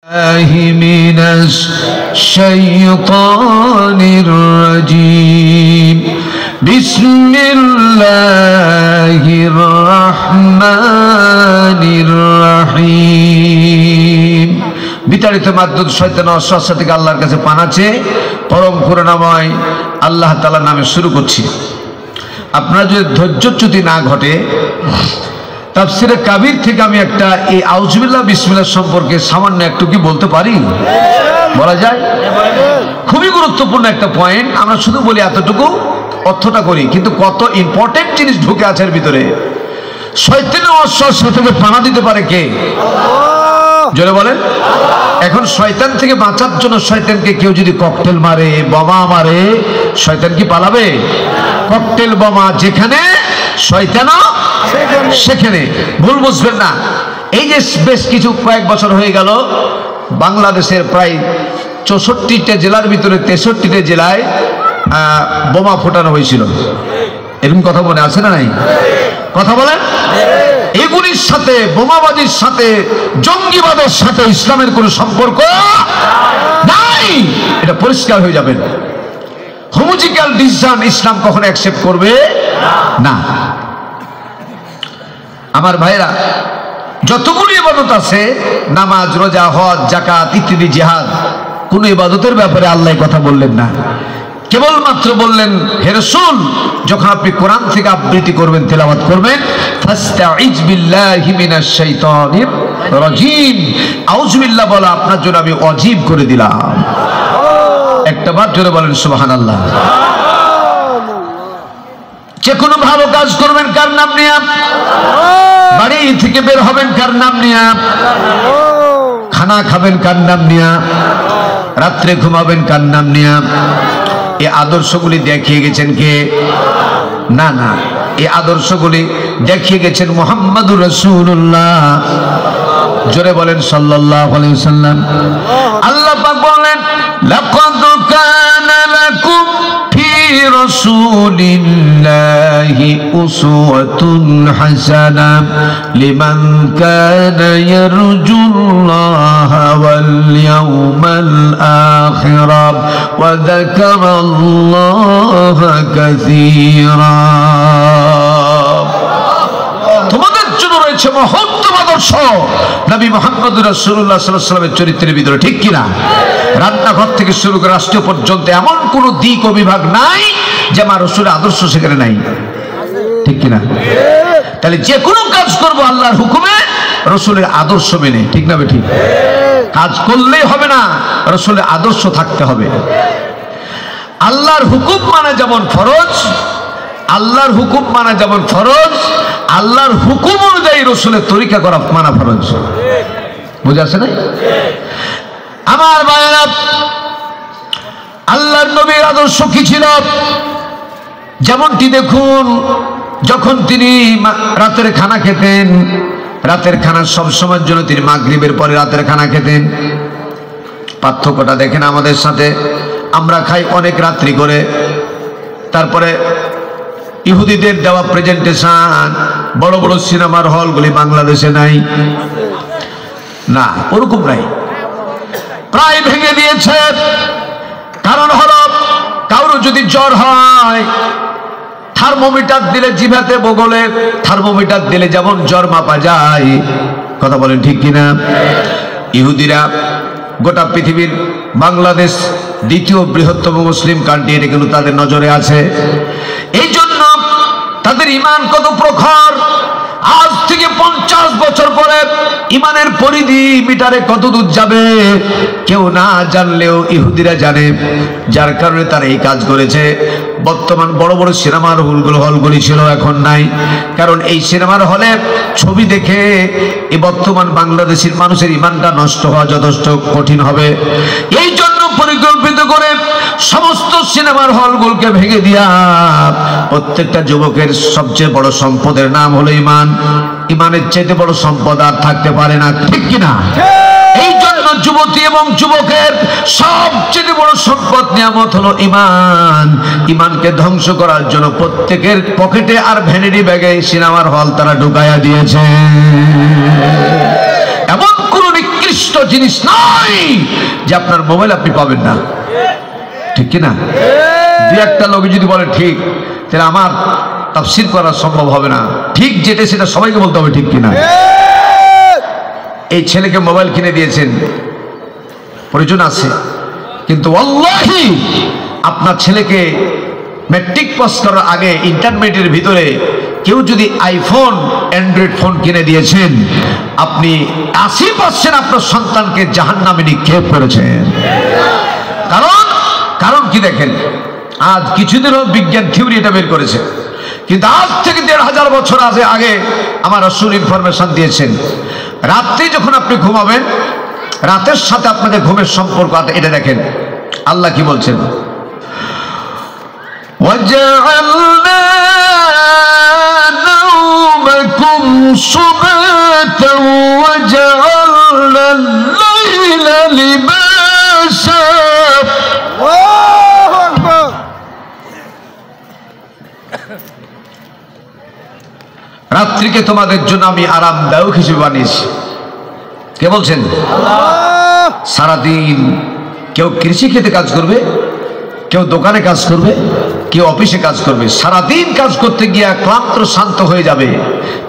من الشيطان الرجيم بسم الله الرحمن الرحيم বিতাড়িত মাদ্দুদ শয়তান ওয়াসওয়াসা থেকে আল্লাহর কাছে পানা চেয়ে পরম করুণাময় আল্লাহ তাআলার নামে শুরু করছি। আপনারা যদি ধৈর্যচ্যুতি না ঘটে, তাফসিরে কাবির থেকে আমি একটা এই আউযুবিল্লাহ বিসমিল্লাহ সম্পর্কে সামান্য একটু কি বলতে পারি? বলা যায়? খুবই গুরুত্বপূর্ণ একটা পয়েন্ট। আমরা শুধু বলি এতটুকু, অর্থটা করি, কিন্তু কত ইম্পর্টেন্ট জিনিস ঢুকে আছে এর ভিতরে। শয়তানের ওয়াসওয়াসা থেকে পানা দিতে পারে কে? জোরে বলেন। এখন শয়তান থেকে বাঁচার জন্য শয়তানকে কেউ যদি ককটেল মারে, বোমা মারে, শয়তান কি পালাবে? ককটেল বোমা যেখানে, শয়তানও সেখানে। ভুল বুঝবেন না। এই যে বেশ কিছু কয়েক বছর হয়ে গেল বাংলাদেশের প্রায় 64টা জেলার ভিতরে 63টা জেলায় বোমা ফোটানো হয়েছিল। এরকম কথা মনে আছে না নাই? কথা বলেন। এগুলির সাথে, বোমাবাজির সাথে, জঙ্গিবাদের সাথে ইসলামের কোনো সম্পর্ক নাই। এটা পরিষ্কার হয়ে যাবেন। হোমোজিক্যাল ডিসিশন ইসলাম কখনো অ্যাকসেপ্ট করবে না। আমার ভাইরা, যতগুলি ইবাদত আছে, নামাজ, রোজা, হজ, যাকাত ইত্যাদি, জিহাদ, কোন ইবাদতের ব্যাপারে আল্লাহ কথা বললেন না। কেবলমাত্র বললেন, হে রাসূল, যখন আপনি কোরআন থেকে আবৃত্তি করবেন, তেলাওয়াত করবেন, ফাস্তাইজ বিল্লাহি মিনাশ শাইতানির রাজিম, আউযু বিল্লাহ বলা আপনার জন্য আমি ওয়াজিব করে দিলাম। একটা বার জোরে বলেন সুবহানাল্লাহ। যে কোনো ভালো কাজ করবেন কার নাম নিয়ে? বাড়ি থেকে বের হবেন কার নাম নিয়ে? খানা খাবেন কার নাম নিয়ে? রাত্রে ঘুমাবেন কার নাম নিয়ে? এই আদর্শগুলি দেখিয়ে গেছেন কে? না না, এই আদর্শগুলি দেখিয়ে গেছেন মুহাম্মদুর রাসূলুল্লাহ। জোরে বলেন সাল্লাল্লাহু আলাইহি ওয়াসাল্লাম। আল্লাহ পাক বলেন, লাকাদ কানা লাকুম ফি রাসূলিল্লাহি উসওয়াতুন হাসানাহ লিমান কানা ইয়ারজুল্লাহা ওয়াল ইয়াওমাল আখির ওয়া যাকারাল্লাহা কাসীরা। তোমাদের জন্য রয়েছে মহত্তম আদর্শ নবী মুহাম্মদ রাসূলুল্লাহ সাল্লাল্লাহু আলাইহি ওয়াসাল্লামের চরিত্রের ভিতরে, ঠিক কিনা? রান্নাঘর থেকে শুরু করে রাষ্ট্র পর্যন্ত এমন কোন দিক ও বিভাগ নাই যে আমার রাসূলের আদর্শ সেখানে নাই, ঠিক কিনা? তাহলে যে কোনো কাজ করব আল্লাহর হুকুমে, রাসূলের আদর্শ মেনে, ঠিক না বেঠিক? কাজ করলেই হবে না, রাসূলের আদর্শ থাকতে হবে। আল্লাহর হুকুম মানে যেমন ফরজ, আল্লাহর হুকুম মানে যেমন ফরজ, আল্লাহর হুকুম অনুযায়ী রাসূলের তরিকা করা মানা ফরজ। বুঝা আছে না? আমার ভাইরা, আল্লাহর নবীর আদর্শ কি ছিল? যেমনটি দেখুন, যখন তিনি রাতের খানা খেতেন, রাতের খানা সব সময়ের জন্য তিনি মাগরিবের পরে রাতের খানা খেতেন। পার্থক্যটা দেখেন আমাদের সাথে। আমরা খাই অনেক রাত্রি করে, তারপরে ইহুদিদের দেওয়া প্রেজেন্টেশন, বড় বড় সিনেমার হলগুলি বাংলাদেশে নাই না, ওরকম নাই, প্রায় ভেঙে দিয়েছে। কারণ হলো, কারো যদি জ্বর হয়, থার্মোমিটার দিলে জিভাতে, বগলে থার্মোমিটার দিলে যেমন জ্বর মাপা যায়, কথা বলেন ঠিক কিনা? ইহুদিরা গোটা পৃথিবীর, বাংলাদেশ দ্বিতীয় বৃহত্তম মুসলিম কান্ট্রি, এটা কিন্তু তাদের নজরে আছে। এই জন্য তাদের ঈমান কত প্রখর। আজ থেকে 50 বছর পরে ঈমানের পরিধি মিটারে কত দূর যাবে কেউ না জানলেও ইহুদিরা জানে, যার কারণে তারা এই কাজ করেছে। বর্তমান বড় বড় সিনেমার হলগুলি ছিল, এখন নাই। কারণ এই সিনেমার হলে ছবি দেখে এই বর্তমান বাংলাদেশের মানুষের ঈমানটা নষ্ট হওয়া যথেষ্ট কঠিন হবে। এই জন্য পরিকল্পিত করে সমস্ত সিনেমার হলগুলোকে ভেঙে দিয়া প্রত্যেকটা যুবকের সবচেয়ে বড় সম্পদের নাম হলো ঈমান। ঈমানের চাইতে বড় সম্পদ আর থাকতে পারে না, ঠিক কিনা? এই জন্য যুবতী এবং যুবকের সবচেয়ে বড় সম্পদ নিয়ামত হলো ঈমান। ঈমানকে ধ্বংস করার জন্য প্রত্যেকের পকেটে আর ভ্যানিটি ব্যাগে সিনেমার হল তারা ঢুকাইয়া দিয়েছে। এমন কোন নিকৃষ্ট জিনিস নাই যে আপনার মোবাইল আপনি পাবেন না, ঠিক কিনা? দুই একটা লোক যদি বলে ঠিক, তাহলে আমার তাফসীর করা সম্ভব হবে না। ঠিক যেটা সেটা সবাইকে বলতে হবে, ঠিক কিনা? এই ছেলেকে মোবাইল কিনে দিয়েছেন, প্রয়োজন আছে, কিন্তু আল্লাহি আপনার ছেলেকে ম্যাট্রিক পাস করার আগে ইন্টারমিডিয়েটের ভিতরে কেউ যদি আইফোন অ্যান্ড্রয়েড ফোন কিনে দিয়েছেন, আপনি 80% আপনার সন্তানকে জাহান্নামে নিক্ষেপ করেছেন। কারণ কি দেখেন, আজ কিছুদিন বিজ্ঞান থিওরি এটা বের করেছে, কিন্তু আজ থেকে 1500 বছর আগে আমার রাসূল ইনফরমেশন দিয়েছেন, রাত্রে যখন আপনি ঘুমাবেন, রাতের সাথে আপনাদের ঘুমের সম্পর্ক আছে। এটা দেখেন আল্লাহ কি বলছেন, وَجَعَلْنَا نَوْمَكُمْ سُبَاتًا وَجَعَلْنَا اللَّيْلَ لِبَاسًا। আল্লাহু আকবার। রাত্রিকে তোমাদের জন্য আমি আরামদায়ক হিসেবে বানিয়েছি। কে বলছেন? আল্লাহ। সারাদিন কেউ কৃষি ক্ষেতে কাজ করবে, কেউ দোকানে কাজ করবে, কেউ অফিসে কাজ করবে, সারাদিন কাজ করতে গিয়ে ক্লান্ত শান্ত হয়ে যাবে।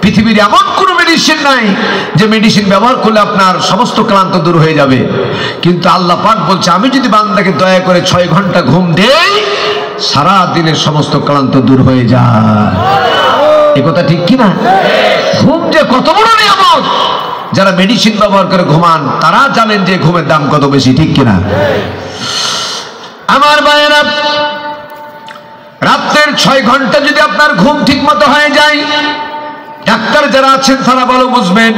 পৃথিবীর এমন কোনো মেডিসিন নাই যে মেডিসিন ব্যবহার করলে আপনার সমস্ত ক্লান্ত দূর হয়ে যাবে, কিন্তু আল্লাহ পাক বলছে আমি যদি বান্দাকে দয়া করে 6 ঘন্টা ঘুম দেই, সারা দিনের সমস্ত ক্লান্ত দূর হয়ে যায়। এ কথা ঠিক কিনা? ঘুম যে কত বড় নিয়ামত, যারা মেডিসিন ব্যবহার করে ঘুমান তারা জানেন যে ঘুমের দাম কত বেশি, ঠিক কিনা? আমার ভাইয়েরা, রাতের 6 ঘন্টা যদি আপনার ঘুম ঠিক মতো হয়ে যায়, ডাক্তার যারা আছেন তারা ভালো বুঝবেন,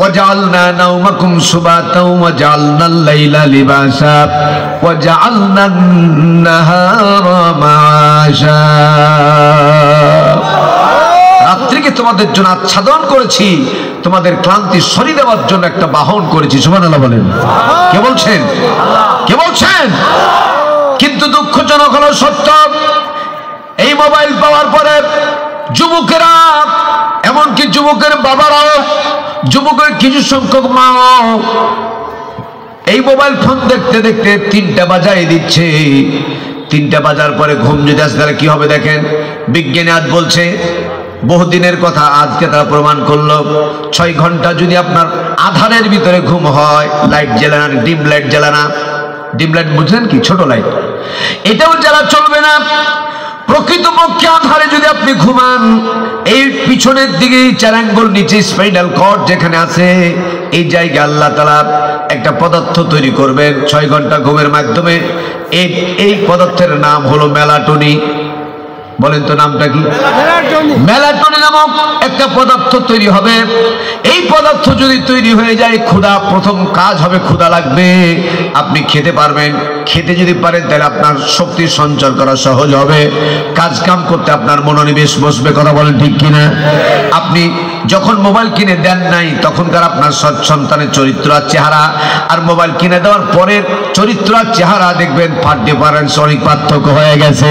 وَجَعَلْنَا نَوْمَكُمْ سُبَاتًا وَجَعَلْنَا اللَّيْلَ لِبَاسًا وَجَعَلْنَا النَّهَارَ مَعَاشًا। রাত্রিকে তোমাদের জন্য আচ্ছাদন করেছি, তোমাদের ক্লান্তি সরিয়ে দেওয়ার জন্য একটা বাহন করেছি। সুবহানাল্লাহ বলেন। কে বলছেন? কে বলছেন? কিন্তু দুঃখজনক হলো সত্য, এই মোবাইল পাওয়ার পরে যুবকেরা, এমনকি যুবকের বাবারাও, যুবকের কিছু সংখ্যক মাও এই মোবাইল ফোন দেখতে দেখতে 3টা বাজায় দিচ্ছে। 3টা বাজার পরে ঘুম যদি আসে তাহলে কি হবে দেখেন। বিজ্ঞানী আজ বলছে, বহুদিনের কথা আজকে তারা প্রমাণ করলো, 6 ঘন্টা যদি আপনার আধারের ভিতরে ঘুম হয়, light জ্বালানা, dim light জ্বালানা, dim light বুঝলেন কি? ছোট লাইট, এটাও জ্বালা চলবে না। প্রকৃতপক্ষে আধারে যদি আপনি ঘুমান, এই পিছনের দিকে 4 আঙ্গুল নিচে স্পাইনাল কর্ড যেখানে আছে, এই জায়গায় আল্লাহ তাআলা একটা পদার্থ তৈরি করবেন 6 ঘন্টা ঘুমের মাধ্যমে। এই পদার্থের নাম হলো মেলাটোনিন। বলেন তো নামটা কি? মেলাটোনিন নামক একটা পদার্থ তৈরি হবে। এই পদার্থ যদি তৈরি হয়ে যায়, ক্ষুধা, প্রথম কাজ হবে ক্ষুধা লাগবে, আপনি খেতে পারবেন। খেতে যদি পারেন তাহলে আপনার শক্তি সঞ্চয় করা সহজ হবে, কাজ কাম করতে আপনার মনোনিবেশ বসবে। কথা বলেন ঠিক কিনা? আপনি যখন মোবাইল কিনে দেন নাই তখনকার আপনার সন্তানের চরিত্র আর চেহারা, আর মোবাইল কিনে দেওয়ার পরের চরিত্র আর চেহারা দেখবেন ডিফারেন্স, অনেক পার্থক্য হয়ে গেছে।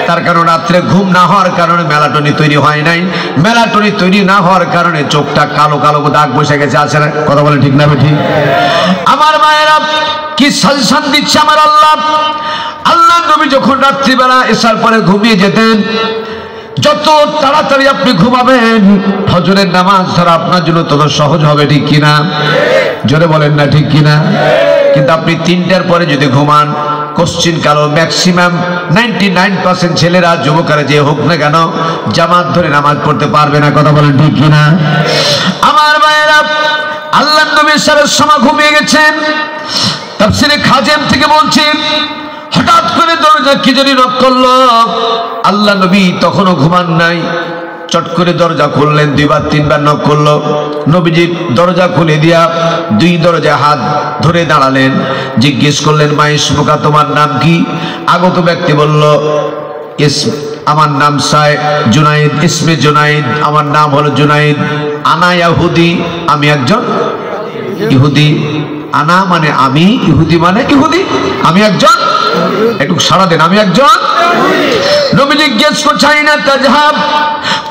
তার কারণ রাত্রে ঘুম না হওয়ার কারণে মেলাটোনিন তৈরি হয় নাই। মেলাটোনিন তৈরি না হওয়ার কারণে চোখটা কালো কালো দাগ বসে গেছে। আছে না? কথা বলে ঠিক না ঠিক? আমার মায়েরা, কি সাজেশন দিচ্ছে আমার আল্লাহ। আল্লাহ নবী যখন রাত্রিবেলা এসার পরে ঘুমিয়ে যেতেন, যত তাড়াতাড়ি আপনি ঘুমাবেন, ফজরের নামাজ ধরা আপনার জন্য তত সহজ হবে, ঠিক কিনা? জোরে বলেন না ঠিক কিনা? কিন্তু আপনি 3টার পরে যদি ঘুমান, কোশ্চিন কালো ম্যাক্সিমাম 99% ছেলেরা, যুবকেরা যে হোক না কেন, জামাত ধরে নামাজ পড়তে পারবে না। কথা বলেন ঠিক কিনা? আমার ভাইয়েরা, আল্লাহ নবী সারের সময় ঘুমিয়ে গেছেন। তাফসীরে খাজেম থেকে বলছি, হঠাৎ করে দরজা কি জানি নক করলো। আল্লাহ নবী তখনও ঘুমান নাই, চট করে দরজা খুললেন, 2বার 3বার নক করলো। নবীজি দরজা খুলে দিয়া 2 দরজায় হাত ধরে দাঁড়ালেন, জিজ্ঞেস করলেন, মা ইসমুকা, তোমার নাম কি? আগত ব্যক্তি বলল, আমার নাম জুনাইদ, ইসমে জুনাইদ, আমার নাম হলো জুনাইদ। আনা ইহুদি, আমি একজন ইহুদি। আনা মানে আমি, ইহুদি মানে ইহুদি, আমি একজন, একটু সারা দেন, আমি একজন। নবী জিজ্ঞেস করছে, আইনা তাজহাব,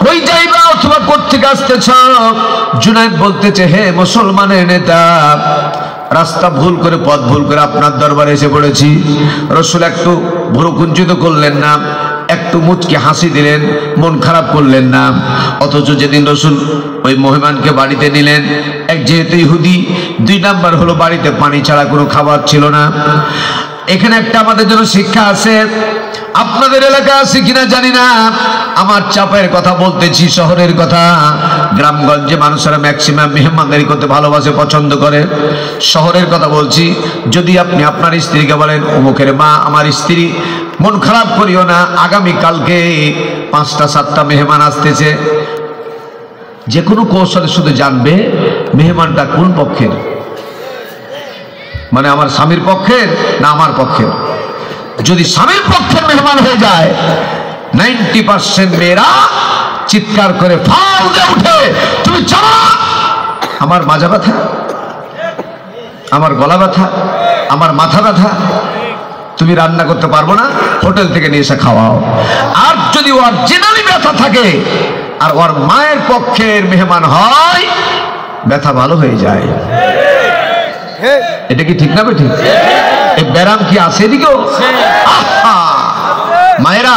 কই যাইবা অথবা কোত্থেকে আসতেছ? জুনায়েদ বলতেছে, হে মুসলমানের নেতা, রাস্তা ভুল করে, পথ ভুল করে আপনার দরবারে এসে পড়েছি। রাসূল একটু ভ্রু কুঞ্চিত করলেন না, একটু মুচকি হাসি দিলেন, মন খারাপ করলেন না। অথচ যেদিন রাসূল ওই মেহমানকে বাড়িতে নিলেন, এক যেহেতু ইহুদি, 2 নাম্বার হলো বাড়িতে পানি ছাড়া কোনো খাবার ছিল না। এখানে একটা আমাদের জন্য শিক্ষা আছে, আপনাদের এলাকা আছে কিনা জানি না, আমার চাপের কথা বলতেছি, শহরের কথা। গ্রামগঞ্জে মানুষেরা ম্যাক্সিমাম মেহমানদারি করতে ভালোবাসে, পছন্দ করে। শহরের কথা বলছি, যদি আপনি আপনার স্ত্রীকে বলেন, অমুকের মা, আমার স্ত্রী, মন খারাপ করিও না, আগামী কালকে 5টা-7টা মেহমান আসতেছে, যে কোনো কৌশলে শুধু জানবে মেহমানটা কোন পক্ষের, মানে আমার স্বামীর পক্ষের না আমার পক্ষের। যদি স্বামীর পক্ষের মেহমান হয়ে যায়, 90% মেয়েরা চিৎকার করে ফাল দিয়ে উঠে, তুমি জানো আমার মাজা ব্যথা, আমার গলা ব্যথা, আমার মাথা ব্যথা, তুমি রান্না করতে পারবো না, হোটেল থেকে নিয়ে এসে খাওয়াও। আর যদি অরিজিনালি ব্যথা থাকে আর ওর মায়ের পক্ষের মেহমান হয়, ব্যথা ভালো হয়ে যায়। এটা কি ঠিক না বেঠিক? এই ব্যারাম কি আছে এদিকেও? মায়েরা,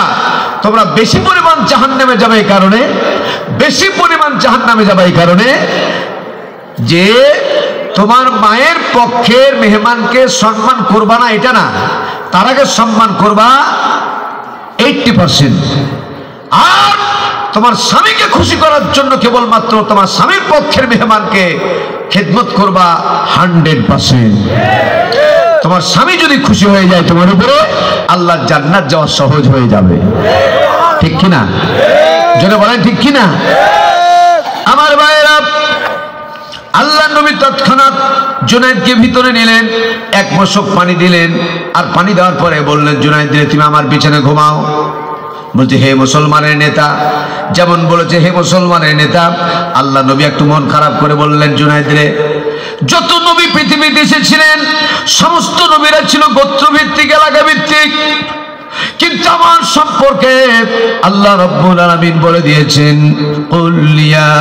তোমরা বেশি পরিমাণ জাহান্নামে যাবে এই কারণে, বেশি পরিমাণ জাহান্নামে যাবে এই কারণে যে তোমার মায়ের পক্ষের মেহমানকে সম্মান করবা না, এটা না, তার আগে সম্মান করবা 80%। আর তোমার স্বামীকে খুশি করার জন্য কেবলমাত্র তোমার স্বামীর পক্ষের মেহমানকে খেদমত করবা 100%। তোমার স্বামী যদি খুশি হয়ে যায় তোমার উপরে, আল্লাহর জান্নাত যাওয়া সহজ হয়ে যাবে। ঠিক কিনা? জোরে বলেন ঠিক কিনা? আমার ভাইয়েরা, আল্লাহ নবী তৎক্ষণাৎ জুনায়েদকে ভিতরে নিলেন, 1 মশক পানি দিলেন, আর পানি দেওয়ার পরে বললেন, জুনায়েদ রে, তুমি আমার বিছানায় ঘুমাও। বলছে, হে মুসলমানের নেতা, যেমন বলেছে হে মুসলমানের নেতা। আল্লাহ নবী একটু মন খারাপ করে বললেন, জুনায়েদ রে, যত নবী পৃথিবীতে এসেছিলেন সমস্ত নবীরা ছিল গোত্রভিত্তিক, এলাকা ভিত্তিক, কিন্তু আমার সম্পর্কে আল্লাহ রাব্বুল আলামিন বলে দিয়েছেন, কুল ইয়া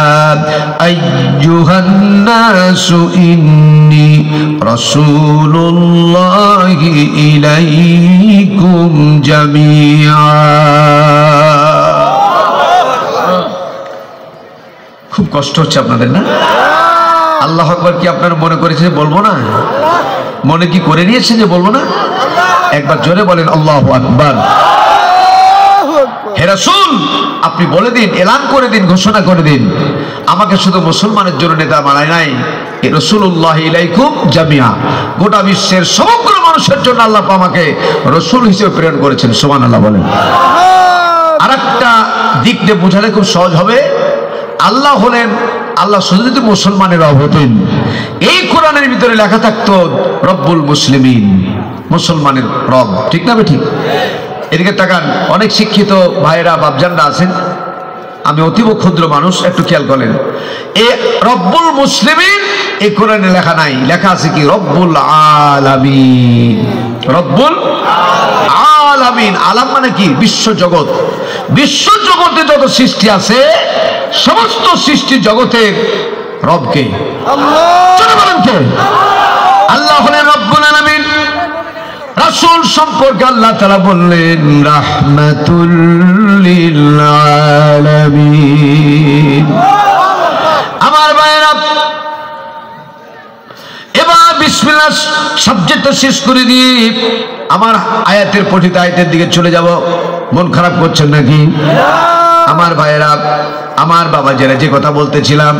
আইয়ুহান নাসু ইন্নী রাসূলুল্লাহি ইলাইকুম জামিআ। খুব কষ্ট হচ্ছে আপনাদের না? আল্লাহু আকবার কি আপনারা মনে করেছে বলবো না? মনে কি করে নিয়েছে যে বলবো না? একবার জোরে বলেন আল্লাহু আকবার। হে রাসূল, আপনি বলে দিন, এলান করে দিন, ঘোষণা করে দিন, আমাকে শুধু মুসলমানের জন্য নেতা বানায় নাই, এই রাসূলুল্লাহ ইলাইকুম জামিআ, গোটা বিশ্বের সমগ্র মানুষের জন্য আল্লাহ আমাকে রাসূল হিসেবে প্রেরণ করেছেন। সুবহানাল্লাহ বলেন। আরেকটা দিক দিয়ে বোঝালে খুব সহজ হবে, আল্লাহ হলেন, আল্লাহ শুধু যদি মুসলমানের রব হতেন, এই কোরআনের ভিতরে লেখা থাকতো রব্বুল মুসলিমিন, মুসলমানের রব। ঠিক না ঠিক? এদিকে তাকান, অনেক শিক্ষিত ভাইয়েরা বাপজানরা আছেন, আমি অতীব ক্ষুদ্র মানুষ, একটু খেয়াল করেন, এই রব্বুল মুসলিমিন এই কোরআনে লেখা নাই, লেখা আছে কি রব্বুল আলামিন। রব্বুল আলামিন, আলাম মানে কি? বিশ্ব জগৎ। বিশ্ব জগতে যত সৃষ্টি আছে সমস্ত সৃষ্টি জগতের রবকে আল্লাহ বলেন কে? আল্লাহ হলেন রব্বুল আলামিন। রাসূল সম্পর্কে আল্লাহ তাআলা বললেন রাহমাতুল লিল আলামিন। আমার ভাইরা, এবার বিসমিল্লাহ সাবজেক্টটা শেষ করে দিয়ে আমার আয়াতের পঠিত আয়াতের দিকে চলে যাব। মন খারাপ করছেন নাকি আমার ভাইয়েরা? আমার বাবা যারা যে কথা বলতেছিলাম,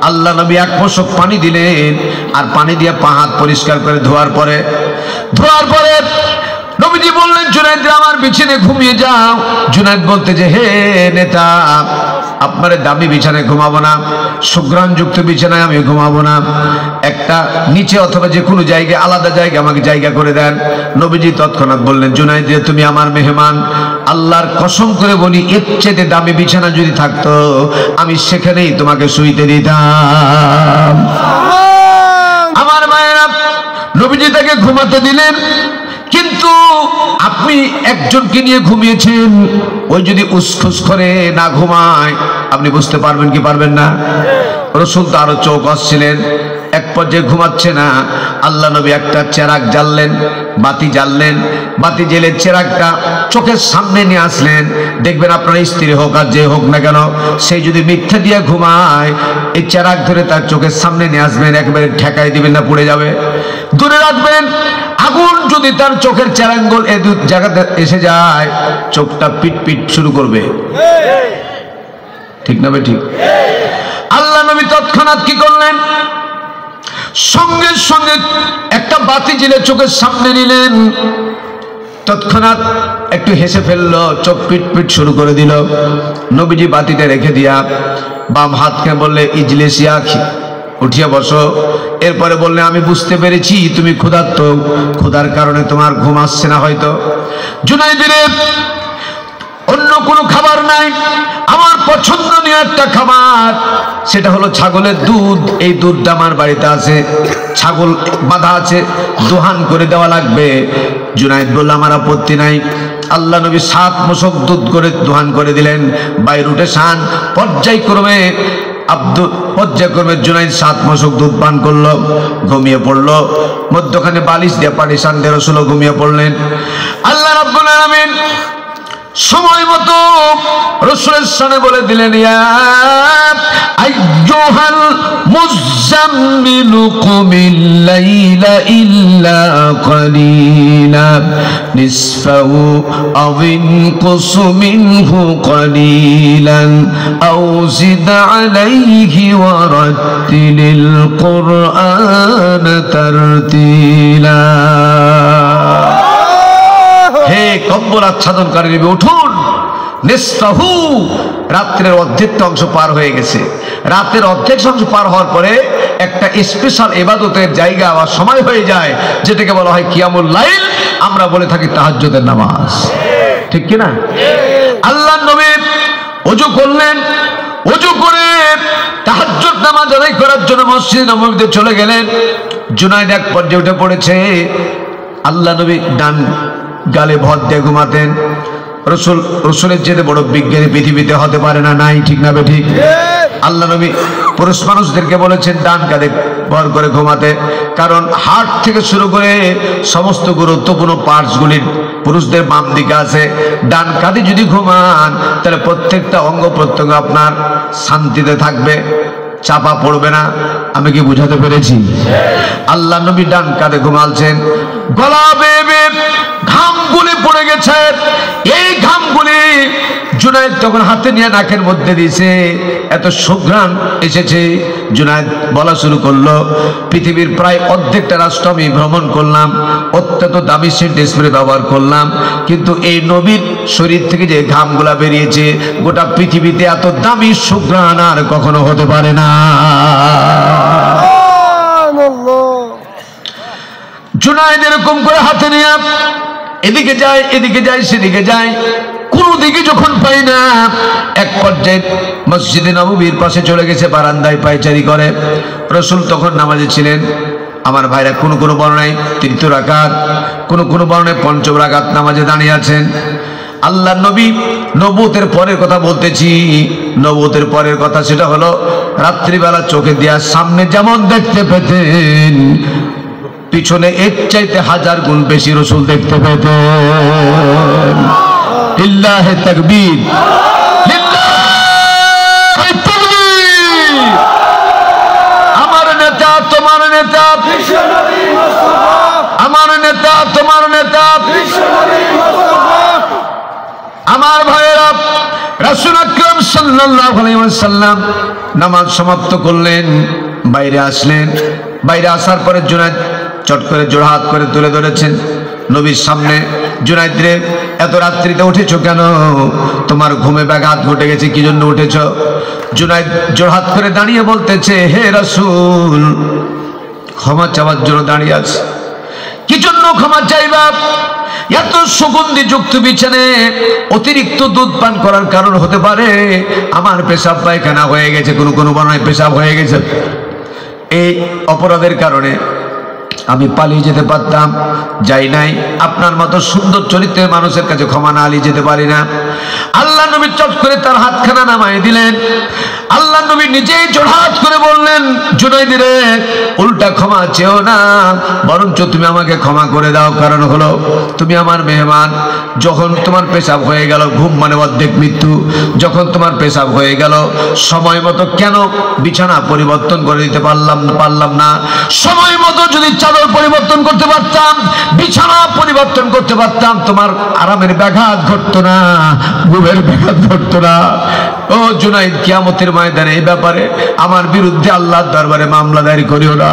আল্লাহ নবী 1 মশক পানি দিলেন, আর পানি দিয়ে পা হাত পরিষ্কার করে ধোয়ার পরে নবীজি বললেন, জুনায়েদ আমার বিছানায় ঘুমিয়ে যাও। জুনায়েদ বলতে যে, হে নেতা, আপনার দামি বিছানায় ঘুমাবো না, সুঘ্রাণযুক্ত বিছানায় আমি ঘুমাবো না, একটা নিচে অথবা যে কোনো জায়গায়, আলাদা জায়গায় আমাকে জায়গা করে দেন। নবীজি তৎক্ষণাৎ বললেন, জুনায়েদ তুমি আমার মেহমান, আল্লাহর কসম করে বলি, এর চেয়ে দামি বিছানা যদি থাকতো আমি সেখানেই তোমাকে শুইতে দিতাম। আমার মায়েরা, নবীজি তাকে ঘুমাতে দিলেন, কিন্তু আপনি একজনকে নিয়ে ঘুমিয়েছেন, ওই যদি উসখুস করে না ঘুমায় আপনি বুঝতে পারবেন কি পারবেন না? রসুল তো আরো চোখ আসছিলেন, এক পর্যায়ে ঘুমাচ্ছে না, আল্লাহ নবী একটা চেরাগ জ্বাললেন, বাতি জ্বাললেন, বাতি জ্বেলে চেরাগটা চোখের সামনে নিয়ে আসলেন। দেখবেন আপনার স্ত্রী হোক আর যে হোক না কেন, সেই যদি মিথ্যা দিয়ে ঘুমায়, এই চেরাগ ধরে তার চোখের সামনে নিয়ে আসবেন, একেবারে ঠেকাই দিবেন না, পড়ে যাবে। দূরে রাখবেন। আগুন যদি তার চোখের চেরাঙ্গল এ দু জায়গাতে এসে যায়, চোখটা পিট পিট শুরু করবে। ঠিক না? ঠিক। আল্লাহ নবী তৎক্ষণাৎ কি করলেন? সঙ্গে সঙ্গে একটা বাতি জ্বেলে চোখের সামনে নিলেন। তৎক্ষণাৎ একটু হেসে ফেললো, চোখ পিট পিট শুরু করে দিল। নবীজি বাতিটা রেখে দিয়া বাম হাতকে বললে ইজলিসিয়া, উঠিয়া বসো। এরপরে বললে আমি বুঝতে পেরেছি তুমি ক্ষুধার্ত, ক্ষুধার কারণে তোমার ঘুম আসছে না হয়তো। জুনাইদের অন্য কোনো খাবার নাই, আমার পছন্দনীয় একটা খাবার, সেটা হলো ছাগলের দুধ। এই দুধটা আমার বাড়িতে আছে, ছাগল বাঁধা আছে, দোহান করে দেওয়া লাগবে। জুনাইদ বলল আমার আপত্তি নাই। আল্লাহ নবী 7 মশক দুধ করে দোহান করে দিলেন। বাই রোটেশন পর্যায়ক্রমে পর্যায়ক্রমে জুনাইদ 7 মশক দুধ পান করলো, ঘুমিয়ে পড়লো। মধ্যখানে বালিশ দিয়ে পাটিশান দিয়ে রাসূল ঘুমিয়ে পড়লেন। আল্লাহ রাব্বুল আলামিন সময় মতো রাসূলের সামনে বলে দিলেন, ইয়া আইয়ুহাল মুযাম্মিলু কুমিল লাইলা ইল্লা কালিলা নিসফাহু আও ইনকুস মিনহু কালিলান আও জিদ আলাইহি ওয়া রাত্তিলিল কুরআন তারতিলা। হে কম্বল আচ্ছাদনকারী নবী, উঠুন। নিসফাহু, রাত্রের অর্ধেক অংশ পার হয়ে গেছে। রাতের অর্ধেক অংশ পার হওয়ার পরে একটা স্পেশাল ইবাদতের জায়গা বা সময় হয়ে যায়, যেটাকে বলা হয় কিয়ামুল লাইল। আমরা বলে থাকি তাহাজ্জুদের নামাজ। ঠিক কি না? আল্লাহ নবী ওযু করলেন, ওযু করে তাহাজ্জুদ নামাজ আদায় করার জন্য মসজিদ নববীতে চলে গেলেন। জুনাইদ এক পর্যায়ে উঠে পড়েছে। আল্লাহ নবী ডান গালে ভর দিয়ে ঘুমাতেন। রসুলের চেয়ে বড় বিজ্ঞানী পৃথিবীতে হতে পারে না, নাই। ঠিক না? ঠিক। আল্লাহ নবী পুরুষ মানুষদেরকে বলেছেন ডান কাঁধে ভর করে ঘুমাতে, কারণ হার্ট থেকে শুরু করে সমস্ত গুরুত্বপূর্ণ পার্টসগুলির পুরুষদের বাম দিকে আছে। ডান কাঁধে যদি ঘুমান তাহলে প্রত্যেকটা অঙ্গ প্রত্যঙ্গ আপনার শান্তিতে থাকবে, চাপা পড়বে না। আমি কি বুঝাতে পেরেছি? আল্লাহ নবী ডান কাঁধে ঘুমালছেন, গলা বেয়ে ঘামগুলি পড়ে গেছে। এই ঘামগুলি জুনাইদ তখন হাতে নিয়ে নাকের মধ্যে দিয়েছে, এত সুঘ্রাণ এসেছে। জুনাইদ বলা শুরু করলো, পৃথিবীর প্রায় অর্ধেকটা রাষ্ট্র আমি ভ্রমণ করলাম, অত্যন্ত দামি সেন্ট স্প্রে ব্যবহার করলাম, কিন্তু এই নবীর শরীর থেকে যে ঘামগুলা বেরিয়েছে, গোটা পৃথিবীতে এত দামি সুঘ্রাণ আর কখনো হতে পারে না। জুনাইদ এরকম করে হাতে নিয়ে এদিকে যায়, এদিকে যায়, সেদিকে যায়, কোনো দিকে যখন পাই না, এক পর্যায়ে মসজিদে নববীর পাশে চলে গেছে, বারান্দায় পায়চারি করে। রাসূল তখন নামাজে ছিলেন। আমার ভাইরা কোন কোন বর্ণনায় 3 রাকাত, কোন কোন বর্ণনায় 5 রাকাত নামাজে দাঁড়িয়ে আছেন। আল্লাহ নবী নবুয়তের পরের কথা বলতেছি, নবুয়তের পরের কথা, সেটা হলো রাত্রিবেলা চোখে দিয়া সামনে যেমন দেখতে পেতেন, পিছনে এর চাইতে 1000 গুণ বেশি রাসূল দেখতে পেতেন। লিল্লাহি তাকবীর, লিল্লাহি তাকবীর। আমার নেতা তোমার নেতা বিশ্বনবী মুস্তাফা, আমার নেতা তোমার নেতা বিশ্বনবী মুস্তাফা। আমার ভাইয়েরা, রাসূল আকরাম সাল্লাল্লাহু আলাইহি ওয়াসাল্লাম নামাজ সমাপ্ত করলেন, বাইরে আসলেন। বাইরে আসার পরে জুনাইদ চট করে জোড়হাত করে তুলে ধরেছেন নবীর সামনে। জুনাইদ রে, এত রাত্রিতে উঠেছো কেন? তোমার ঘুমে ব্যাঘাত ঘটে গেছে, কি জন্য উঠেছো? জুনাইদ জোড়হাত করে দাঁড়িয়ে বলতেছে, হে রাসূল, ক্ষমা চাওয়ার জন্য দাঁড়িয়ে আছে। কি জন্য ক্ষমা চাইবা? এত সুগন্ধি যুক্ত বিছানে অতিরিক্ত দুধ পান করার কারণ হতে পারে আমার পেশাব পায়খানা হয়ে গেছে, কোনো কোনো বর্ণনায় পেশাব হয়ে গেছে। এই অপরাধের কারণে আমি পালিয়ে যেতে পারতাম, যাই নাই। আপনার মতো সুন্দর চরিত্রের মানুষের কাছে ক্ষমা না নিয়ে যেতে পারি না। আল্লাহ নবী চট করে তার হাতখানা নামায় দিলেন। আল্লাহ নবী নিজেই জোড়হাত করে বললেন, জুনাইদ রে, উল্টা ক্ষমা চেও না, বরঞ্চ তুমি আমাকে ক্ষমা করে দাও। কারণ হলো তুমি আমার মেহমান। যখন তোমার পেশাব হয়ে গেল, ঘুম মানে অর্ধেক মৃত্যু, যখন তোমার পেশাব হয়ে গেল সময় মতো কেন বিছানা পরিবর্তন করে দিতে পারলাম না? সময় মতো যদি চাদর পরিবর্তন করতে পারতাম, বিছানা পরিবর্তন করতে পারতাম, তোমার আরামের ব্যাঘাত ঘটতো না, ঘুমের ব্যাঘাত ঘটতো না। ও জুনাইদ, কিয়ামতের ময়দানে এই ব্যাপারে আমার বিরুদ্ধে আল্লাহর দরবারে মামলা দায়ের করিও না।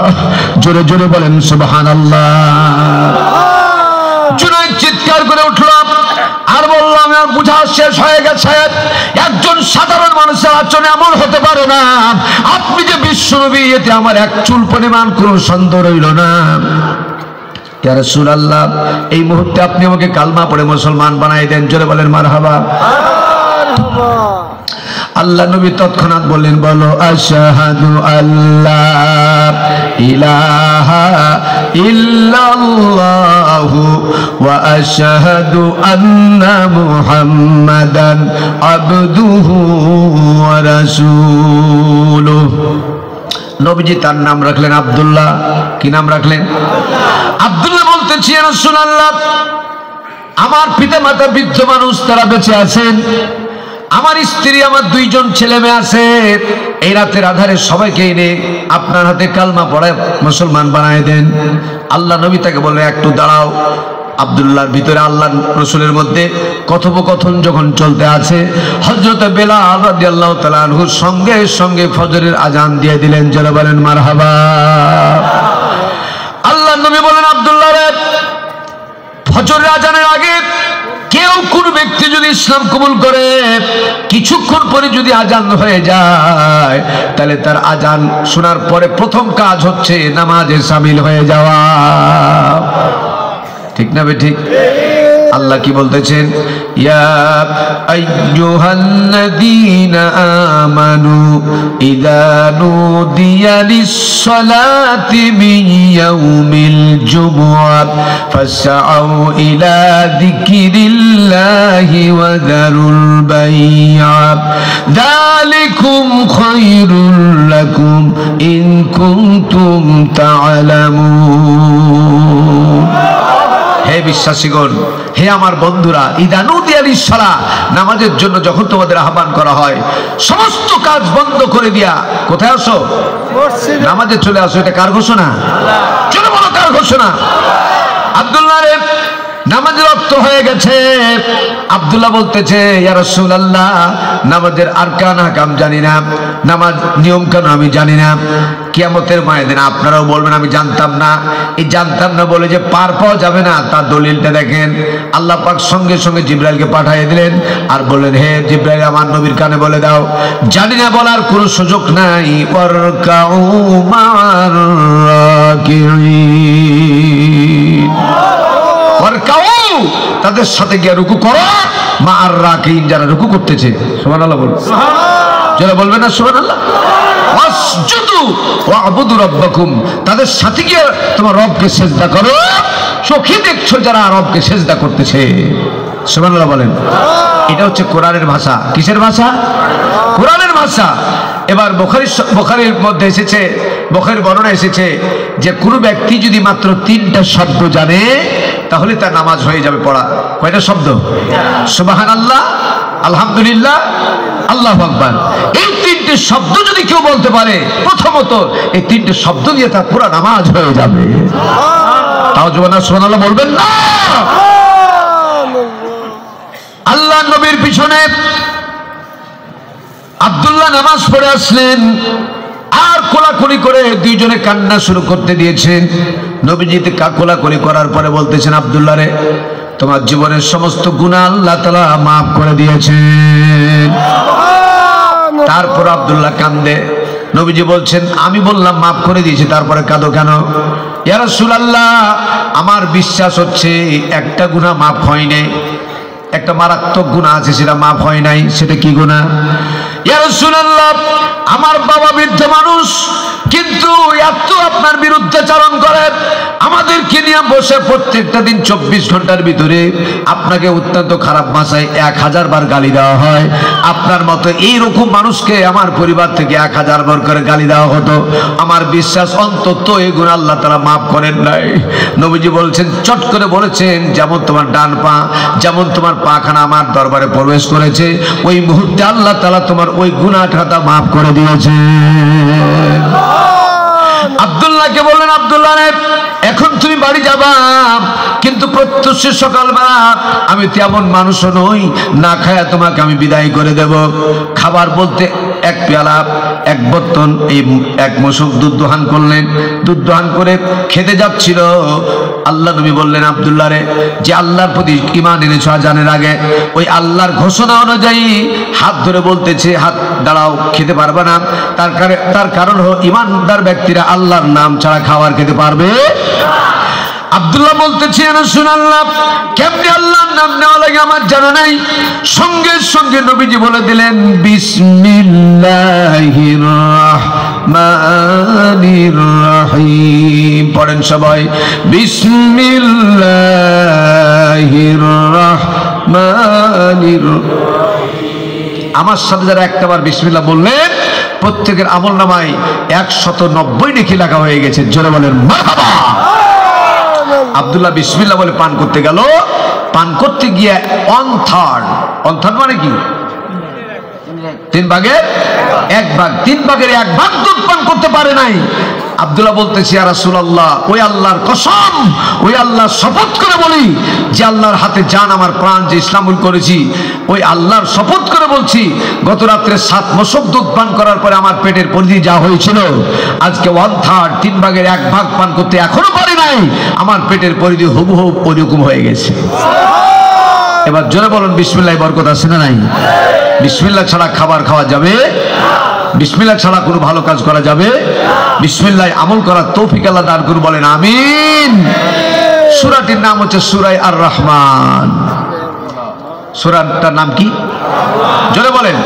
জোরে জোরে বলেন সুবহানাল্লাহ। জুনাইদ চিৎকার করে উঠল আর বললাম, আমার বুঝা শেষ হয়ে গেছে। একজন সাধারণ মানুষের আচরণ এমন হতে পারে না। আপনি যে বিশ্বনবী, এতে আমার এক চুল পরিমাণ কোনো সন্দেহ রইল না। ইয়া রাসূলুল্লাহ, এই মুহূর্তে আপনি আমাকে কালমা পড়ে মুসলমান বানাই দেন। জোরে বলেন মারহাবা। আল্লাহ নবী তৎক্ষণাৎ বললেন, বলো আশহাদু আল্লাহ ইলাহা ইল্লাল্লাহু ওয়া আশহাদু আন্না মুহাম্মাদান আবদুহু ওয়া রাসূলুহু। নবীজি তার নাম রাখলেন আব্দুল্লাহ। কি নাম রাখলেন? আব্দুল্লাহ। বলতেছি, ইয়া রাসূলুল্লাহ, আমার পিতা মাতা বৃদ্ধ মানুষ, তারা বেঁচে আছেন। আমার স্ত্রী, আমার দুইজন ছেলে মেয়ে আছে। এই রাতের আধারে সবাইকে এনে আপনার হাতে কালমা পড়ায় মুসলমান বানায় দেন। আল্লাহ নবী তাকে বলে, একটু দাঁড়াও। আব্দুল্লাহর ভিতরে আল্লাহ রসুলের মধ্যে কথোপকথন যখন চলতে আছে, হযরত বেলাল রাদিয়াল্লাহু তাআলা আনহুর সঙ্গে সঙ্গে ফজরের আজান দিয়ে দিলেন। যারা বলেন মারহাবা। আল্লাহ নবী বলেন, আব্দুল্লাহ রে, ফজরের আজানের আগে কেউ কোন ব্যক্তি যদি ইসলাম কবুল করে, কিছুক্ষণ পরে যদি আজান হয়ে যায়, তাহলে তার আজান শোনার পরে প্রথম কাজ হচ্ছে নামাজে শামিল হয়ে যাওয়া। ঠিক না ঠিক? আল্লাহ কি বলতেছেন? ইয়া আইয়ুহাল্লাযীনা আমানু ইযা নুদিয়া লিস-সালাতি মিন ইয়াউমিল জুমুআহ ফাসআউ ইলা যিকিরিল্লাহি ওয়া যারুল বাই'a যালিকুম খায়রুল লাকুম ইন কুনতুম তা'লামুন। হে বিশ্বাসীগণ, হে আমার বন্ধুরা, ইযা নুদিয়া লিস-সালাহ, নামাজের জন্য যখন তোমাদের আহ্বান করা হয়, সমস্ত কাজ বন্ধ করে দিয়া কোথায় আসো? নামাজে চলে আসো। এটা কার ঘোষণা? চলে বলো, কার ঘোষণা? আব্দুল্লাহ রে, নামাজের রক্ত হয়ে গেছে। আব্দুল্লাহ বলতেছে, ইয়া রাসূলুল্লাহ, নামাজের আরকান আহকাম জানি না, নামাজ নিয়ম কানুন আমি জানি না। কিয়ামতের ময়দানে আপনারাও বলবেন আমি জানতাম না। এই জানতাম না বলে যে পার পাওয়া যাবে না, তার দলিলটা দেখেন। আল্লাহ পাক সঙ্গে সঙ্গে জিবরাইলকে পাঠিয়ে দিলেন আর বললেন, হে জিবরাইল, আমার নবীর কানে বলে দাও, জানি না বলার কোনো সুযোগ নাই। ওয়ারকাউ মা'র রাকিঈন, তাদের সাথে গিয়ে রুকু করো। মা'র রাকিঈন, যারা রুকু করতেছে। সুবহানাল্লাহ বলুন। যারা বলবেন না সুবহানাল্লাহ। ওয়াসজুদু ওয়া'বুদু রাব্বাকুম, তাদের সাথে গিয়ে তোমার রবকে সিজদা করো। চোখে দেখছো যারা রবকে সিজদা করতেছে। সুবহানাল্লাহ বলেন। এটা হচ্ছে কোরআনের ভাষা। কিসের ভাষা? কোরআনের ভাষা। এবার বুখারীর মধ্যে এসেছে, বুখারীর বর্ণনা এসেছে যে কোনো ব্যক্তি যদি মাত্র 3টা শব্দ জানে, তাহলে তার নামাজ হয়ে যাবে পড়া। কয়টা শব্দ? সুবহানাল্লাহ, আলহামদুলিল্লাহ, আল্লাহু আকবার। এই 3টে শব্দ যদি কেউ বলতে পারে, প্রথমত এই 3টে শব্দ দিয়ে তার পুরো নামাজ হয়ে যাবে। তাও সুবহানাল্লাহ বলবেন না? আল্লাহ নবীর পিছনে আব্দুল্লাহ নামাজ পড়ে আসলেন আর কোলাকুলি করে দুইজনে কান্না শুরু করতে দিয়েছেন। নবীজিতে কোলাকুলি করার পরে বলতেছেন, আব্দুল্লাহ রে, তোমার জীবনের সমস্ত গুনাহ আল্লাহ তাআলা মাফ করে দিয়েছেন। তারপর আব্দুল্লাহ কান্দে। নবীজি বলছেন, আমি বললাম মাফ করে দিয়েছি, তারপরে কাঁদো কেন? ইয়া রাসূলুল্লাহ, আমার বিশ্বাস হচ্ছে একটা গুনাহ মাফ হয় নাই, একটা মারাত্মক গুনাহ আছে, সেটা মাফ হয় নাই। সেটা কি গুনাহ? ইয়া রাসূলুল্লাহ, আমার বাবা বৃদ্ধ মানুষ, কিন্তু এত আপনার বিরুদ্ধাচরণ করে আমাদেরকে নিয়ে বসে প্রত্যেকটা দিন 24 ঘন্টার ভিতরে আপনাকে অত্যন্ত খারাপ ভাষায় 1000 বার গালি দেওয়া হয়। আপনার মতো এইরকম মানুষকে আমার পরিবার থেকে 1000 বার করে গালি দেওয়া হতো। আমার বিশ্বাস অন্তত এগুলো আল্লাহ তাআলা মাফ করেন নাই। নবীজি বলছেন, চট করে বলেছেন, যেমন তোমার ডান পা, যেমন তোমার পাখানা আমার দরবারে প্রবেশ করেছে, ওই মুহূর্তে আল্লাহ তাআলা তোমার ওই গুনাহটা মাফ করে দিয়েছে। আব্দুল্লাহকে বললেন, আব্দুল্লাহ রে, এখন তুমি বাড়ি যাবা, কিন্তু প্রত্যুষ সকালবেলা আমি তেমন মানুষও নই, না খায়া তোমাকে আমি বিদায় করে দেব। খাবার বলতে এক পেয়ালা, এক বর্তন, এই এক মশক দুধ দোহান করলেন। দুধ দোহান করে খেতে যাচ্ছিল। আল্লাহ নবী বললেন, আব্দুল্লাহ রে, যে আল্লাহর প্রতি ঈমান এনেছো আজানের আগে, ওই আল্লাহর ঘোষণা অনুযায়ী হাত ধরে বলতেছে, হাত দাঁড়াও, খেতে পারবে না। তার কারণ হলো ঈমানদার ব্যক্তিরা আল্লাহর নাম ছাড়া খাবার খেতে পারবে। আব্দুল্লাহ বলতেছে, রাসূলুল্লাহ, কেমনে আল্লাহর নাম নেওয়া লাগে আমার জানা নাই। সঙ্গে সঙ্গে নবীজি বলে দিলেন, বিসমিল্লাহির রাহমানির রাহিম। পড়েন সবাই, বিসমিল্লাহির রাহমানির রাহিম। আমার সাথে যারা একটাবার বিসমিল্লাহ বললেন, প্রত্যেকের আমল নামায় 190 নেকি লেখা হয়ে গেছে। জোরে বলেন মারহাবা। আব্দুল্লাহ বিসমিল্লাহ বলে পান করতে গেল। পান করতে গিয়ে 1/3 মানে কি? 3 ভাগের 1 ভাগ, 3 ভাগের 1 ভাগ দুধ পান করতে পারে নাই। আব্দুল্লাহ বলতেছি, ইয়া রাসূলুল্লাহ, ওই আল্লাহর কসম, ওই আল্লাহর শপথ করে বলি, যে আল্লাহর হাতে জান আমার প্রাণ, যে ইসলামুল করেছি, ওই আল্লাহর শপথ করে বলছি, গত রাত্রে 7 মশক দুধ পান করার পরে আমার পেটের পরিধি যা হয়েছিল, আজকে 1/3, 3 ভাগের 1 ভাগ পান করতে এখনো পারি নাই। আমার পেটের পরিধি হুবহু ওইরকম হয়ে গেছে। এবার জোরে বলুন, বিসমিল্লাহ বরকত আছে না নাই? বিসমিল্লাহ ছাড়া খাবার খাওয়া যাবে? বিসমিল্লাহ ছাড়া কোনো ভালো কাজ করা যাবে? বিসমিল্লাহ আমল করার তৌফিক আল্লাহ দান করুন, বলেন আমিন। সূরাটির নাম হচ্ছে সূরা আর রহমান। সূরাটার নাম কি? জোরে বলেন।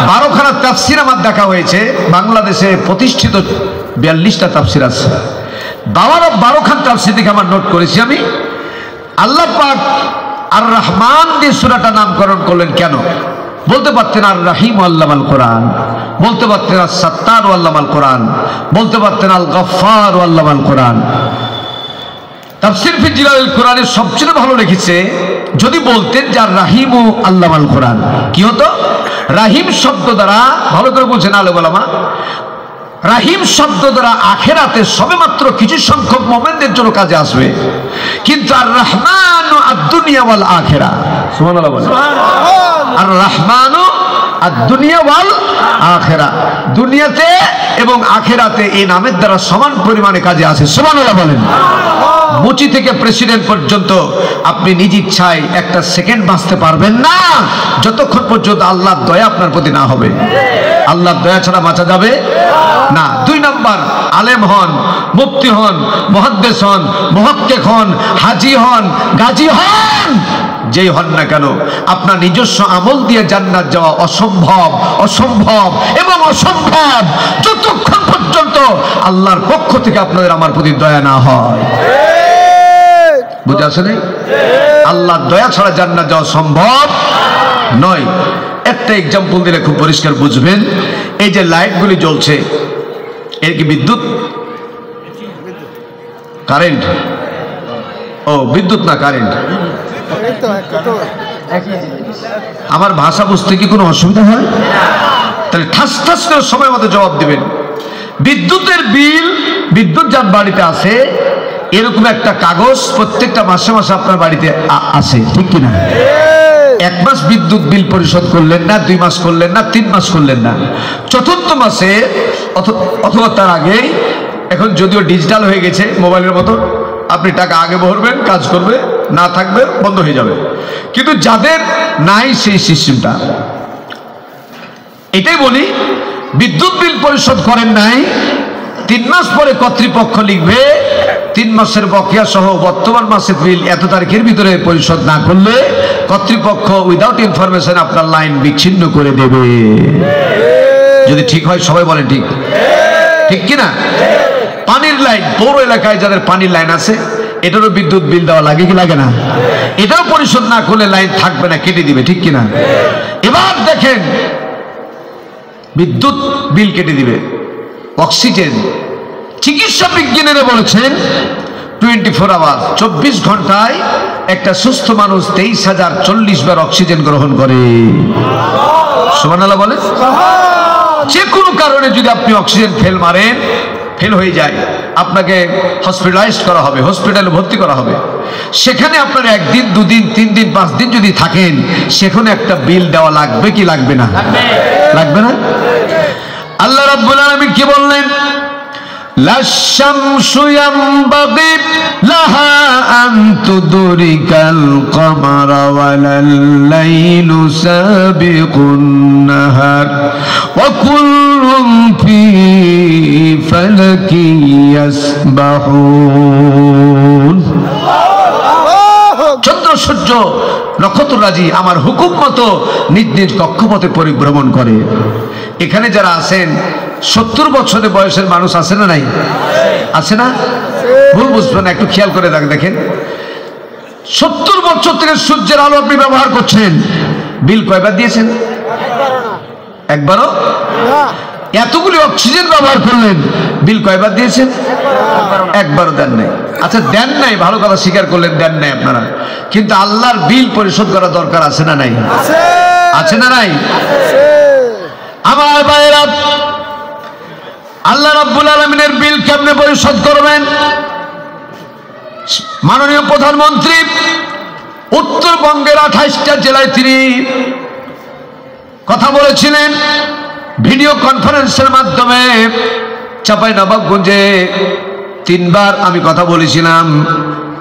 12খানা তাফসীর আমার দেখা হয়েছে। বাংলাদেশে প্রতিষ্ঠিত 42টা তাফসীর আছে। 12খানা তাফসীর থেকে আমার নোট করেছি আমি। আল্লাহ পাক আর রহমান দিয়ে সূরাটা নামকরণ করলেন কেন? বলতে পারতেন আর রাহিম আল্লামাল কোরআন, বলতে পারতেন আর সাত্তার আল্লামাল কোরআন, বলতে পারতেন আল গফফার আল্লামাল কোরআন। তাফসীর ফি জিলালিল কোরআনের সবচেয়ে ভালো লিখেছে যদি বলতেন যে আর রাহিম ও আল্লামাল কোরআন। কি হতো? রাহিম শব্দ দ্বারা, ভালো করে বলছেন আলেম ওলামা, রাহিম শব্দ দ্বারা আখেরাতে সবেমাত্র কিছু সংখ্যক মুমিনদের জন্য কাজে আসবে, কিন্তু আর রহমান আদ-দুনিয়া ওয়াল আখিরা, সুবহানাল্লাহ বলেন, আর রহমান আদ-দুনিয়া ওয়াল আখিরা, দুনিয়াতে এবং আখেরাতে এই নামের দ্বারা সমান পরিমাণে কাজে আসে। সুবহানাল্লাহ বলেন। মুচি থেকে প্রেসিডেন্ট পর্যন্ত আপনি নিজ ইচ্ছায় একটা সেকেন্ড বাঁচতে পারবেন না যতক্ষণ পর্যন্ত আল্লাহর দয়া আপনার প্রতি না হবে। আল্লাহর দয়া ছাড়া বাঁচা যাবে না। 2 নম্বর, আলেম হন, মুফতি হন, মুহাদ্দিস হন, মুহাক্কিক হন, হাজী হন, গাজী হন, যেই হন না কেন, আপনার নিজস্ব আমল দিয়ে জান্নাত যাওয়া অসম্ভব, অসম্ভব এবং অসম্ভব যতক্ষণ পর্যন্ত আল্লাহর পক্ষ থেকে আপনাদের আমার প্রতি দয়া না হয়। বুঝে আসে নাই? আল্লাহর দয়া ছাড়া জান্নাত যাওয়া সম্ভব নয়। একটা এক্সাম্পল দিলে খুব পরিষ্কার বুঝবেন। এই যে লাইটগুলি জ্বলছে, এর কি বিদ্যুৎ? কারেন্ট? ও, বিদ্যুৎ না, কারেন্ট। আমার ভাষা বুঝতে কি কোনো অসুবিধা হয়? তাহলে ঠাস ঠাস করে সময় মতো জবাব দিবেন। বিদ্যুতের বিল, বিদ্যুৎ যার বাড়িতে আছে, এরকম একটা কাগজ প্রত্যেকটা মাসে মাসে আপনার বাড়িতে আসে, ঠিক কিনা? 1 মাস বিদ্যুৎ বিল পরিশোধ করলেন না, 2 মাস করলেন না, 3 মাস করলেন না, 4র্থ মাসে অথবা তার আগেই, এখন যদিও ডিজিটাল হয়ে গেছে মোবাইলের মতো, আপনি টাকা আগে ভরবেন, কাজ করবে, না থাকবে, বন্ধ হয়ে যাবে। কিন্তু যাদের নাই সেই সিস্টেমটা, এটাই বলি, বিদ্যুৎ বিল পরিশোধ করেন নাই, 3 মাস পরে কর্তৃপক্ষ লিখবে 3 মাসের বকেয়া সহ বর্তমান মাসের বিল এত তারিখের ভিতরে পরিশোধ না করলে কর্তৃপক্ষ উইদাউট ইনফরমেশন আপনার লাইন বিচ্ছিন্ন করে দেবে। যদি ঠিক হয় সবাই বলেন ঠিক। ঠিক কিনা? পানির লাইন, পৌর এলাকায় যাদের পানির লাইন আছে এটারও বিদ্যুৎ বিল দেওয়া লাগে কি লাগে না? এটাও পরিশোধ না করলে লাইন থাকবে না, কেটে দিবে, ঠিক কিনা? এবার দেখেন বিদ্যুৎ বিল কেটে দিবে। অক্সিজেন, চিকিৎসা বিজ্ঞানীরা বলেছেন 24 আওয়ার 24 ঘন্টায় একটা সুস্থ মানুষ 23,040 বার অক্সিজেন গ্রহণ করে। সুবহানাল্লাহ বলে। যে কোনো কারণে যদি আপনি অক্সিজেন ফেল হয়ে যায়, আপনাকে হসপিটালাইজ করা হবে, হসপিটালে ভর্তি করা হবে। সেখানে আপনার 1 দিন 2 দিন 3 দিন 5 দিন যদি থাকেন, সেখানে একটা বিল দেওয়া লাগবে কি লাগবে না? লাগবে না? আল্লাহ রাব্বুল আলামিন কি বললেন? লাশ-শামসু ইয়ানবাগি লাহা আন তুদরিকাল কমারা ওয়ালাল লাইলু সাবিকুন নাহার ওয়া কুল্লুন ফি ফালাকি ইয়াসবাহুন। চন্দ্র সূর্য নক্ষত্ররাজি আমার হুকুম মতো নিজ নিজ কক্ষপথে পরিভ্রমণ করে। এখানে যারা আছেন 70 বছরের বয়সের মানুষ আছে না নাই? আছে না? ভুল বুঝবেন না, একটু খেয়াল করে দেখেন। 70 বছর থেকে সূর্যের আলো আপনি ব্যবহার করছেন, বিল কয়বার দিয়েছেন? একবারও? এতগুলি অক্সিজেন ব্যবহার করলেন, বিল কয়বার দিয়েছেন? একবারও দেন নাই। আচ্ছা দেন নাই, ভালো কথা স্বীকার করলেন, দেন নাই আপনারা, কিন্তু আল্লাহর বিল পরিশোধ করা দরকার আছে না নাই? আছে না নাই? আমার ভাইরা, আল্লাহ রাব্বুল আলামিনের বিল কেমনে পরিশোধ করবেন? মাননীয় প্রধানমন্ত্রী উত্তরবঙ্গের 28টা জেলায় তিনি কথা বলেছিলেন ভিডিও কনফারেন্সের মাধ্যমে। চাঁপাইনবাবগঞ্জে 3 বার আমি কথা বলেছিলাম।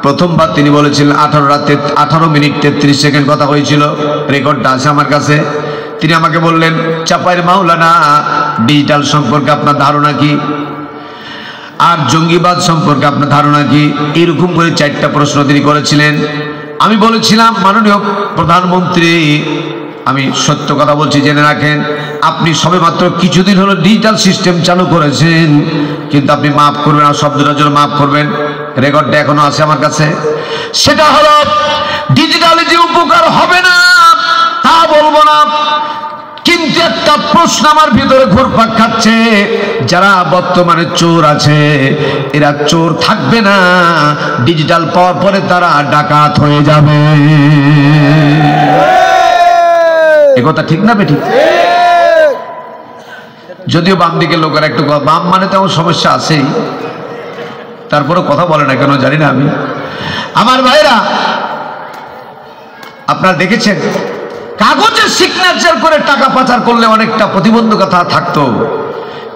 প্রথমবার তিনি বলেছিলেন 18 মিনিট 33 সেকেন্ড কথা হয়েছিল, রেকর্ডটা আছে আমার কাছে। তিনি আমাকে বললেন, চাঁপাইয়ের মাওলানা ডিজিটাল সম্পর্কে আপনার ধারণা কি, আর জঙ্গিবাদ সম্পর্কে আপনার ধারণা কি? এরকম করে 4টা প্রশ্ন তিনি করেছিলেন। আমি বলেছিলাম, মাননীয় প্রধানমন্ত্রী আমি সত্য কথা বলছি, জেনে রাখেন, আপনি সবেমাত্র কিছুদিন হলো ডিজিটাল সিস্টেম চালু করেছেন, কিন্তু আপনি মাফ করবেন, আর শব্দটার জন্য মাফ করবেন, রেকর্ডটা এখনো আছে আমার কাছে। সেটা হলো ডিজিটালি যে উপকার হবে না তা বলবো না, কিন্তু একটা প্রশ্ন আমার ভিতরে ঘুরপাক খাচ্ছে, যারা বর্তমানে চোর আছে এরা চোর থাকবে না, ডিজিটাল পাওয়ার পরে তারা ডাকাত হয়ে যাবে। এ কথা ঠিক না বেঠিক? যদিও বাম দিকের লোকেরা একটু, বাম মানে তেমন সমস্যা আছেই, তারপরে কথা বলে না কেন জানি না আমি। আমার ভাইরা, আপনারা দেখেছেন কাগজে সিগনেচার করে টাকা পাচার করলে অনেকটা প্রতিবন্ধকতা থাকতো,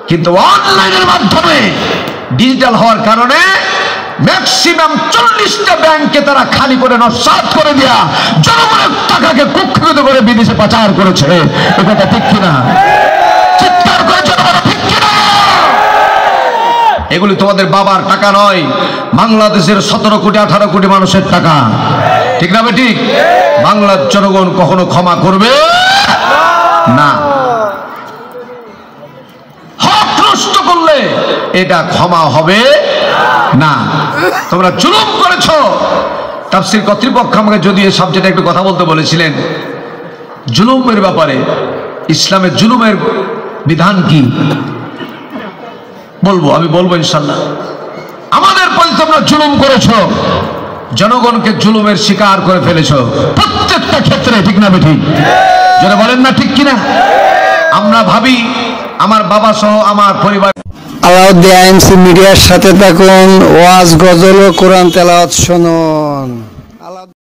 কিন্তু অনলাইনের মাধ্যমে ডিজিটাল হওয়ার কারণে ম্যাক্সিমাম 40টা ব্যাংকে তারা খালি করে নস্যাৎ করে দেয়া জনগণের টাকাকে কুক্ষিগত করে বিদেশে পাচার করেছে। এটা ঠিক কিনা? চিৎকার করে জনগণ ঠিক কিনা? এগুলি তোমাদের বাবার টাকা নয়, বাংলাদেশের 17 কোটি 18 কোটি মানুষের টাকা, ঠিক না ঠিক? বাংলার জনগণ কখনো ক্ষমা করবে না। হক নষ্ট করলে এটা ক্ষমা হবে না। তোমরা জুলুম করেছো। তাফসীর কর্তৃপক্ষ আমাকে যদি এই সাবজেক্টে একটু কথা বলতে বলেছিলেন, জুলুমের ব্যাপারে, ইসলামের জুলুমের বিধান কি আমি বলবো ইনশাআল্লাহ। আমাদের প্রতি তোমরা জুলুম করেছো, জনগণকে জুলুমের শিকার করে ফেলেছো প্রত্যেকটা ক্ষেত্রে, ঠিক না ঠিক? যারা বলেন না ঠিক কিনা? আমরা ভাবি আমার বাবা সহ আমার পরিবার। আলাউদ্দিন আইএমসি মিডিয়ার সাথে থাকুন, ওয়াজ গজল ও কোরআন তেলাওয়াত শুনুন।